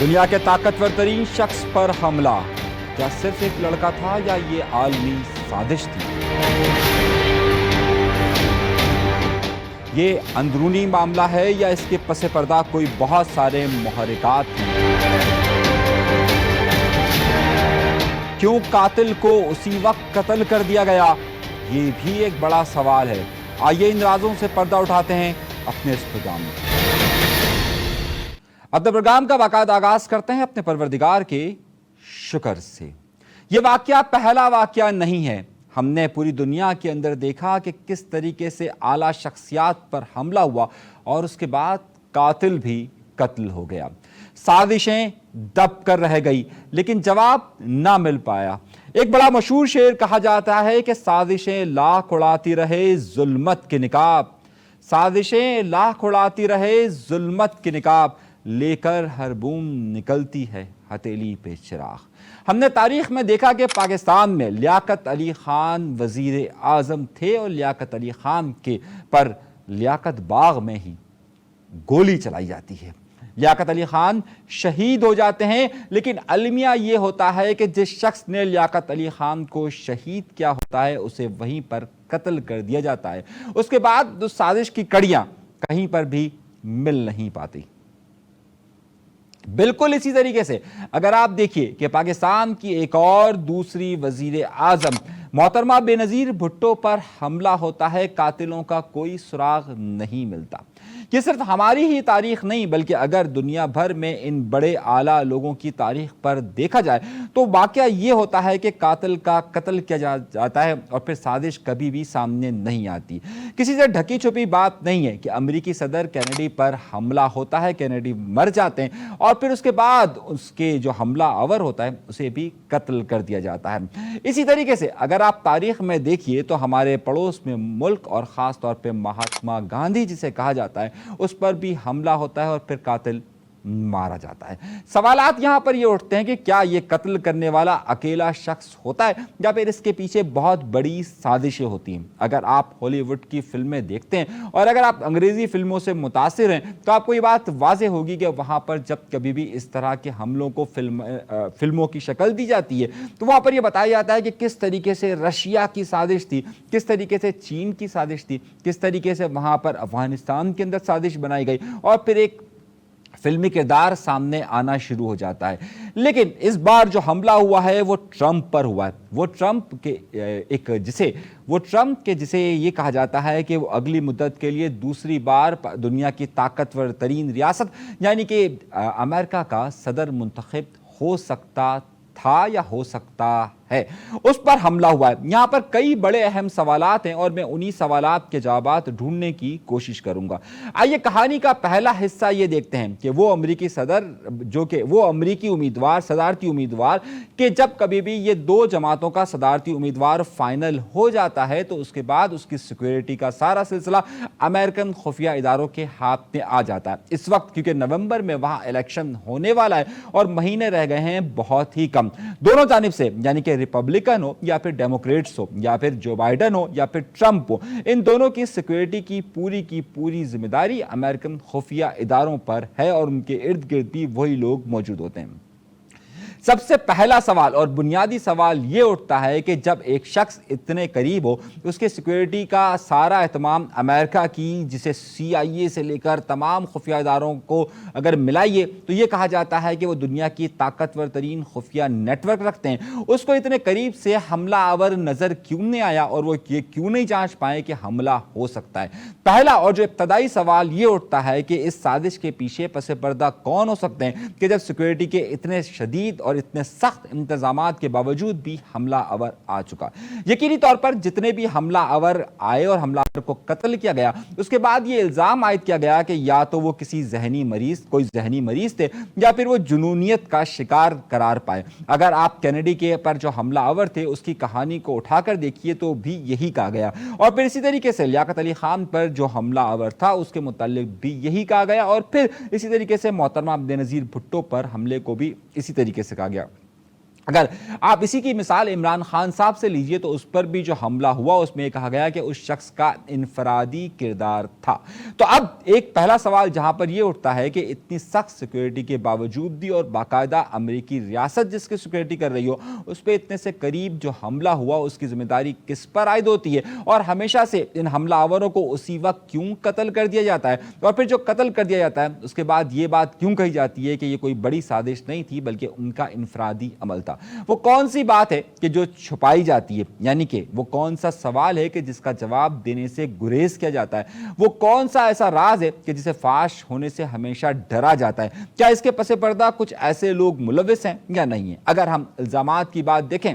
دنیا کے طاقتور ترین شخص پر حملہ، کیا صرف ایک لڑکا تھا یا یہ عالمی سازش تھی؟ یہ اندرونی معاملہ ہے یا اس کے پس پردہ کوئی بہت سارے محرکات ہیں؟ کیوں قاتل کو اسی وقت قتل کر دیا گیا؟ یہ بھی ایک بڑا سوال ہے۔ آئیے ان رازوں سے پردہ اٹھاتے ہیں اپنے اس پروگرام میں۔ اپنے پروگرام کا باقاعدہ آغاز کرتے ہیں اپنے پروردگار کے شکر سے۔ یہ واقعہ پہلا واقعہ نہیں ہے۔ ہم نے پوری دنیا کے اندر دیکھا کہ کس طریقے سے اعلیٰ شخصیات پر حملہ ہوا اور اس کے بعد قاتل بھی قتل ہو گیا۔ سازشیں دب کر رہ گئی لیکن جواب نہ مل پایا۔ ایک بڑا مشہور شعر کہا جاتا ہے کہ سازشیں لاکھ اڑاتی رہے ظلمت کے نقاب، سازشیں لاکھ اڑاتی رہے ظلمت کے نقاب، لے کر ہر بوم نکلتی ہے ہتھیلی پہ چراغ۔ ہم نے تاریخ میں دیکھا کہ پاکستان میں لیاقت علی خان وزیر اعظم تھے اور لیاقت علی خان کے پر لیاقت باغ میں ہی گولی چلائی جاتی ہے۔ لیاقت علی خان شہید ہو جاتے ہیں، لیکن المیہ یہ ہوتا ہے کہ جس شخص نے لیاقت علی خان کو شہید کیا ہوتا ہے اسے وہیں پر قتل کر دیا جاتا ہے۔ اس کے بعد اس سازش کی کڑیاں کہیں پر بھی مل نہیں پاتی۔ بالکل اسی طریقے سے اگر آپ دیکھیے کہ پاکستان کی ایک اور دوسری وزیر اعظم محترمہ بے نظیر بھٹو پر حملہ ہوتا ہے، قاتلوں کا کوئی سراغ نہیں ملتا۔ یہ صرف ہماری ہی تاریخ نہیں بلکہ اگر دنیا بھر میں ان بڑے اعلیٰ لوگوں کی تاریخ پر دیکھا جائے تو واقعہ یہ ہوتا ہے کہ قاتل کا قتل کیا جاتا ہے اور پھر سازش کبھی بھی سامنے نہیں آتی۔ کسی سے ڈھکی چھپی بات نہیں ہے کہ امریکی صدر کینیڈی پر حملہ ہوتا ہے، کینیڈی مر جاتے ہیں اور پھر اس کے بعد اس کے جو حملہ آور ہوتا ہے اسے بھی قتل کر دیا جاتا ہے۔ اسی طریقے سے اگر آپ تاریخ میں دیکھیے تو ہمارے پڑوس میں ملک اور خاص طور پہ مہاتما گاندھی جسے کہا جاتا ہے اس پر بھی حملہ ہوتا ہے اور پھر قاتل مارا جاتا ہے۔ سوالات یہاں پر یہ اٹھتے ہیں کہ کیا یہ قتل کرنے والا اکیلا شخص ہوتا ہے یا پھر اس کے پیچھے بہت بڑی سازشیں ہوتی ہیں؟ اگر آپ ہالی ووڈ کی فلمیں دیکھتے ہیں اور اگر آپ انگریزی فلموں سے متاثر ہیں تو آپ کو یہ بات واضح ہوگی کہ وہاں پر جب کبھی بھی اس طرح کے حملوں کو فلموں کی شکل دی جاتی ہے تو وہاں پر یہ بتایا جاتا ہے کہ کس طریقے سے رشیا کی سازش تھی، کس طریقے سے چین کی سازش تھی، کس طریقے سے وہاں پر افغانستان کے اندر سازش بنائی گئی اور پھر ایک فلمی کردار سامنے آنا شروع ہو جاتا ہے۔ لیکن اس بار جو حملہ ہوا ہے وہ ٹرمپ پر ہوا ہے۔ وہ ٹرمپ کے جسے یہ کہا جاتا ہے کہ وہ اگلی مدت کے لیے دوسری بار دنیا کی طاقتور ترین ریاست یعنی کہ امریکہ کا صدر منتخب ہو سکتا تھا یا ہو سکتا ہے، اس پر حملہ ہوا ہے۔ یہاں پر کئی بڑے اہم سوالات ہیں اور میں انہی سوالات کے جوابات ڈھونڈنے کی کوشش کروں گا۔ آئیے کہانی کا پہلا حصہ یہ دیکھتے ہیں کہ وہ امریکی صدر وہ امریکی امیدوار صدارتی امیدوار کہ جب کبھی بھی یہ دو جماعتوں کا صدارتی امیدوار فائنل ہو جاتا ہے تو اس کے بعد اس کی سیکیورٹی کا سارا سلسلہ امریکن خفیہ اداروں کے ہاتھ میں آ جاتا ہے۔ اس وقت کیونکہ نومبر میں وہاں الیکشن ہونے والا ہے اور مہینے رہ گئے ہیں بہت ہی کم، دونوں جانب سے یعنی کہ ریپبلکن ہو یا پھر ڈیموکریٹس ہو یا پھر جو بائیڈن ہو یا پھر ٹرمپ ہو، ان دونوں کی سیکیورٹی کی پوری ذمہ داری امریکن خفیہ اداروں پر ہے اور ان کے ارد گرد بھی وہی لوگ موجود ہوتے ہیں۔ سب سے پہلا سوال اور بنیادی سوال یہ اٹھتا ہے کہ جب ایک شخص اتنے قریب ہو اس کے سیکیورٹی کا سارا اہتمام امریکہ کی جسے CIA سے لے کر تمام خفیہ اداروں کو اگر ملائیے تو یہ کہا جاتا ہے کہ وہ دنیا کی طاقتور ترین خفیہ نیٹ ورک رکھتے ہیں، اس کو اتنے قریب سے حملہ آور نظر کیوں نہیں آیا اور وہ یہ کیوں نہیں جانچ پائے کہ حملہ ہو سکتا ہے؟ پہلا اور جو ابتدائی سوال یہ اٹھتا ہے کہ اس سازش کے پیچھے پس پردہ کون ہو سکتے ہیں کہ جب سیکیورٹی کے اتنے شدید اور اتنے سخت انتظامات کے باوجود بھی حملہ آور آ چکا۔ یقینی طور پر جتنے بھی حملہ آور آئے اور حملہ آور کو قتل کیا گیا اس کے بعد یہ الزام عائد کیا گیا کہ یا تو وہ کوئی ذہنی مریض تھے یا پھر وہ جنونیت کا شکار قرار پائے۔ اگر آپ کینیڈی کے پر جو حملہ آور تھے اس کی کہانی کو اٹھا کر دیکھیے تو بھی یہی کہا گیا اور پھر اسی طریقے سے لیاقت علی خان پر جو حملہ آور تھا اس کے متعلق بھی یہی کہا گیا اور پھر اسی طریقے سے محترمہ بے نظیر بھٹو پر حملے کو بھی اسی طریقے سے کہا گیا۔ اگر آپ اسی کی مثال عمران خان صاحب سے لیجئے تو اس پر بھی جو حملہ ہوا اس میں کہا گیا کہ اس شخص کا انفرادی کردار تھا۔ تو اب ایک پہلا سوال جہاں پر یہ اٹھتا ہے کہ اتنی سخت سیکیورٹی کے باوجود بھی اور باقاعدہ امریکی ریاست جس کی سیکیورٹی کر رہی ہو اس پہ اتنے سے قریب جو حملہ ہوا اس کی ذمہ داری کس پر عائد ہوتی ہے، اور ہمیشہ سے ان حملہ آوروں کو اسی وقت کیوں قتل کر دیا جاتا ہے، اور پھر جو قتل کر دیا جاتا ہے اس کے بعد یہ بات کیوں کہی جاتی ہے کہ یہ کوئی بڑی سازش نہیں تھی بلکہ ان کا انفرادی عمل تھا۔ وہ کون سی بات ہے کہ جو چھپائی جاتی ہے، یعنی کہ وہ کون سا سوال ہے کہ جس کا جواب دینے سے گریز کیا جاتا ہے، وہ کون سا ایسا راز ہے کہ جسے فاش ہونے سے ہمیشہ ڈرا جاتا ہے؟ کیا اس کے پس پردہ کچھ ایسے لوگ ملوث ہیں یا نہیں ہیں؟ اگر ہم الزامات کی بات دیکھیں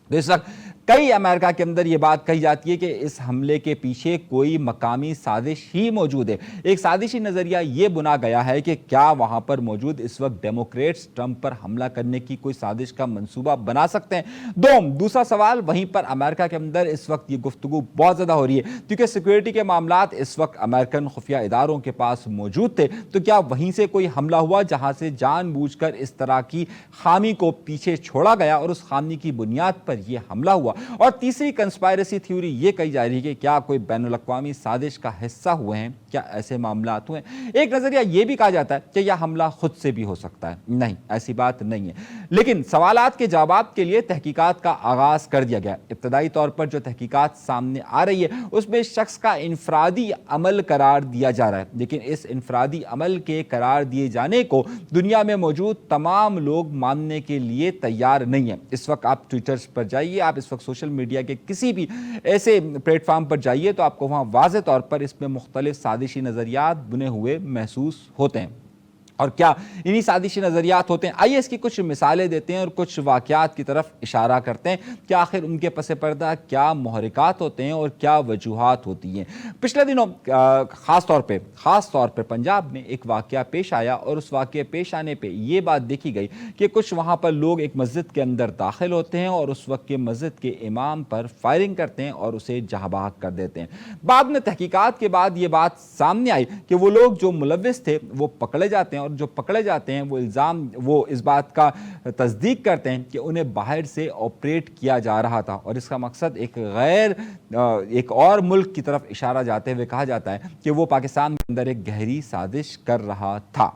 تو اس وقت کئی امریکہ کے اندر یہ بات کہی جاتی ہے کہ اس حملے کے پیچھے کوئی مقامی سازش ہی موجود ہے۔ ایک سازشی نظریہ یہ بنا گیا ہے کہ کیا وہاں پر موجود اس وقت ڈیموکریٹس ٹرمپ پر حملہ کرنے کی کوئی سازش کا منصوبہ بنا سکتے ہیں؟ دوسرا سوال وہیں پر امریکہ کے اندر اس وقت یہ گفتگو بہت زیادہ ہو رہی ہے کیونکہ سیکیورٹی کے معاملات اس وقت امریکن خفیہ اداروں کے پاس موجود تھے، تو کیا وہیں سے کوئی حملہ ہوا جہاں سے جان بوجھ کر اس طرح کی خامی کو پیچھے چھوڑا گیا اور اس خامی کی بنیاد پر یہ حملہ ہوا؟ اور تیسری کنسپائرسی تھیوری یہ کہی جا رہی ہے کہ کیا کوئی بین الاقوامی سازش کا حصہ ہوئے ہیں، کیا ایسے معاملات ہوئے ہیں؟ ایک نظریہ یہ بھی کہا جاتا ہے کہ یہ حملہ خود سے بھی ہو سکتا ہے۔ نہیں، ایسی بات نہیں ہے، لیکن سوالات کے جوابات کے لیے تحقیقات کا آغاز کر دیا گیا۔ ابتدائی طور پر جو تحقیقات سامنے آ رہی ہے اس میں شخص کا انفرادی عمل قرار دیا جا رہا ہے، لیکن اس انفرادی عمل کے قرار دیے جانے کو دنیا میں موجود تمام لوگ ماننے کے لیے تیار نہیں ہیں۔ اس وقت آپ ٹویٹر پر جائیے، آپ اس وقت سوشل میڈیا کے کسی بھی ایسے پلیٹ فارم پر جائیے تو آپ کو وہاں واضح طور پر اس میں مختلف سازشی نظریات بنے ہوئے محسوس ہوتے ہیں۔ اور کیا انہی سازشی نظریات ہوتے ہیں؟ آئیے اس کی کچھ مثالیں دیتے ہیں اور کچھ واقعات کی طرف اشارہ کرتے ہیں کہ آخر ان کے پس پردہ کیا محرکات ہوتے ہیں اور کیا وجوہات ہوتی ہیں۔ پچھلے دنوں خاص طور پہ پنجاب میں ایک واقعہ پیش آیا اور اس واقعے پیش آنے پہ یہ بات دیکھی گئی کہ کچھ وہاں پر لوگ ایک مسجد کے اندر داخل ہوتے ہیں اور اس وقت کے مسجد کے امام پر فائرنگ کرتے ہیں اور اسے جہاں بحق کر دیتے ہیں۔ بعد میں تحقیقات کے بعد یہ بات سامنے آئی کہ وہ لوگ جو ملوث تھے وہ پکڑے جاتے ہیں، اور جو پکڑے جاتے ہیں وہ اس بات کا تصدیق کرتے ہیں کہ انہیں باہر سے آپریٹ کیا جا رہا تھا، اور اس کا مقصد ایک اور ملک کی طرف اشارہ جاتے ہوئے کہا جاتا ہے کہ وہ پاکستان کے اندر ایک گہری سازش کر رہا تھا۔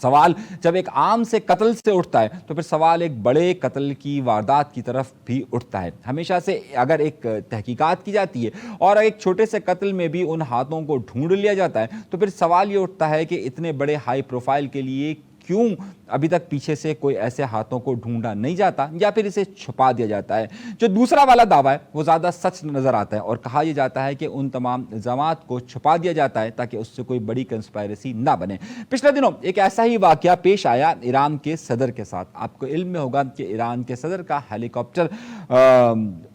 سوال جب ایک عام سے قتل سے اٹھتا ہے تو پھر سوال ایک بڑے قتل کی واردات کی طرف بھی اٹھتا ہے۔ ہمیشہ سے اگر ایک تحقیقات کی جاتی ہے اور ایک چھوٹے سے قتل میں بھی ان ہاتھوں کو ڈھونڈ لیا جاتا ہے تو پھر سوال یہ اٹھتا ہے کہ اتنے بڑے ہائی پروفائل کے لیے کیوں ابھی تک پیچھے سے کوئی ایسے ہاتھوں کو ڈھونڈا نہیں جاتا یا پھر اسے چھپا دیا جاتا ہے۔ جو دوسرا والا دعویٰ ہے وہ زیادہ سچ نظر آتا ہے اور کہا یہ جاتا ہے کہ ان تمام الزامات کو چھپا دیا جاتا ہے تاکہ اس سے کوئی بڑی کنسپائرسی نہ بنے۔ پچھلے دنوں ایک ایسا ہی واقعہ پیش آیا ایران کے صدر کے ساتھ۔ آپ کو علم میں ہوگا کہ ایران کے صدر کا ہیلی کاپٹر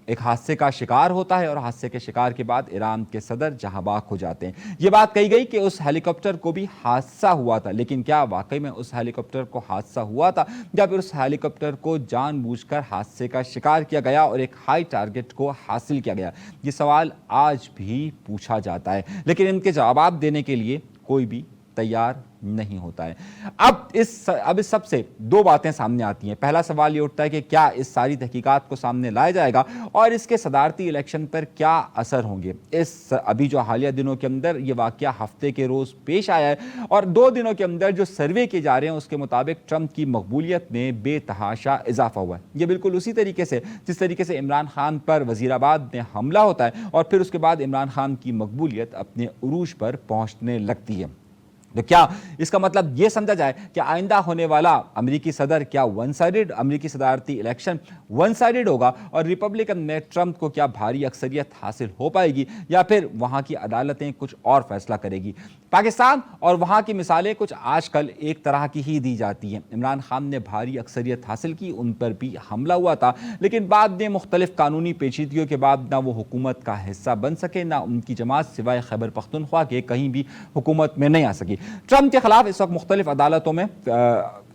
ایک حادثے کا شکار ہوتا ہے اور حادثے کے شکار کے بعد ایران کے صدر جہاں بحق ہو جاتے ہیں۔ یہ بات کہی گئی کہ اس ہیلی کاپٹر کو بھی حادثہ ہوا تھا، لیکن کیا واقعی میں اس ہیلی کاپٹر کو حادثہ ہوا تھا یا پھر اس ہیلی کاپٹر کو جان بوجھ کر حادثے کا شکار کیا گیا اور ایک ہائی ٹارگٹ کو حاصل کیا گیا؟ یہ سوال آج بھی پوچھا جاتا ہے، لیکن ان کے جوابات دینے کے لیے کوئی بھی تیار نہیں ہوتا ہے۔ اب اس سب سے دو باتیں سامنے آتی ہیں۔ پہلا سوال یہ اٹھتا ہے کہ کیا اس ساری تحقیقات کو سامنے لایا جائے گا اور اس کے صدارتی الیکشن پر کیا اثر ہوں گے؟ ابھی جو حالیہ دنوں کے اندر یہ واقعہ ہفتے کے روز پیش آیا ہے اور 2 دنوں کے اندر جو سروے کیے جا رہے ہیں اس کے مطابق ٹرمپ کی مقبولیت میں بے تحاشا اضافہ ہوا ہے۔ یہ بالکل اسی طریقے سے جس طریقے سے عمران خان پر وزیر آباد میں حملہ ہوتا ہے اور پھر اس کے بعد عمران خان کی مقبولیت اپنے عروج پر پہنچنے لگتی ہے۔ تو کیا اس کا مطلب یہ سمجھا جائے کہ آئندہ ہونے والا امریکی صدر کیا امریکی صدارتی الیکشن ون سائیڈڈ ہوگا اور ریپبلکن میں ٹرمپ کو کیا بھاری اکثریت حاصل ہو پائے گی یا پھر وہاں کی عدالتیں کچھ اور فیصلہ کرے گی؟ پاکستان اور وہاں کی مثالیں کچھ آج کل ایک طرح کی ہی دی جاتی ہیں۔ عمران خان نے بھاری اکثریت حاصل کی، ان پر بھی حملہ ہوا تھا، لیکن بعد میں مختلف قانونی پیچیدگیوں کے بعد نہ وہ حکومت کا حصہ بن سکے، نہ ان کی جماعت سوائے خیبر پختونخوا کے کہیں بھی حکومت میں نہیں آ سکی۔ ٹرمپ کے خلاف اس وقت مختلف عدالتوں میں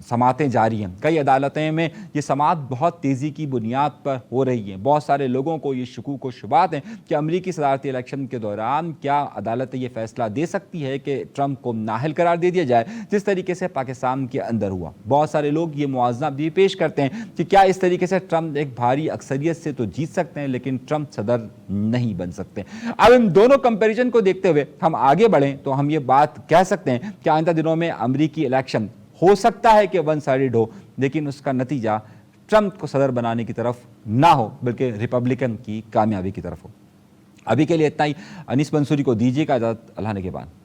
سماعتیں جاری ہیں، کئی عدالتیں میں یہ سماعت بہت تیزی کی بنیاد پر ہو رہی ہیں۔ بہت سارے لوگوں کو یہ شکوک و شبہات ہیں کہ امریکی صدارتی الیکشن کے دوران کیا عدالت یہ فیصلہ دے سکتی ہے کہ ٹرمپ کو نااہل قرار دے دیا جائے، جس طریقے سے پاکستان کے اندر ہوا۔ بہت سارے لوگ یہ موازنہ بھی پیش کرتے ہیں کہ کیا اس طریقے سے ٹرمپ ایک بھاری اکثریت سے تو جیت سکتے ہیں لیکن ٹرمپ صدر نہیں بن سکتے۔ اب ان دونوں کمپیریزن کو دیکھتے ہوئے ہم آگے بڑھیں تو ہم یہ بات کہہ سکتے ہیں کہ آئندہ دنوں میں امریکی الیکشن ہو سکتا ہے کہ ون سائیڈڈ ہو، لیکن اس کا نتیجہ ٹرمپ کو صدر بنانے کی طرف نہ ہو بلکہ ریپبلکن کی کامیابی کی طرف ہو۔ ابھی کے لیے اتنا ہی۔ انیس منصوری کو دیجیے گا اجازت، اللہ نے کے بعد۔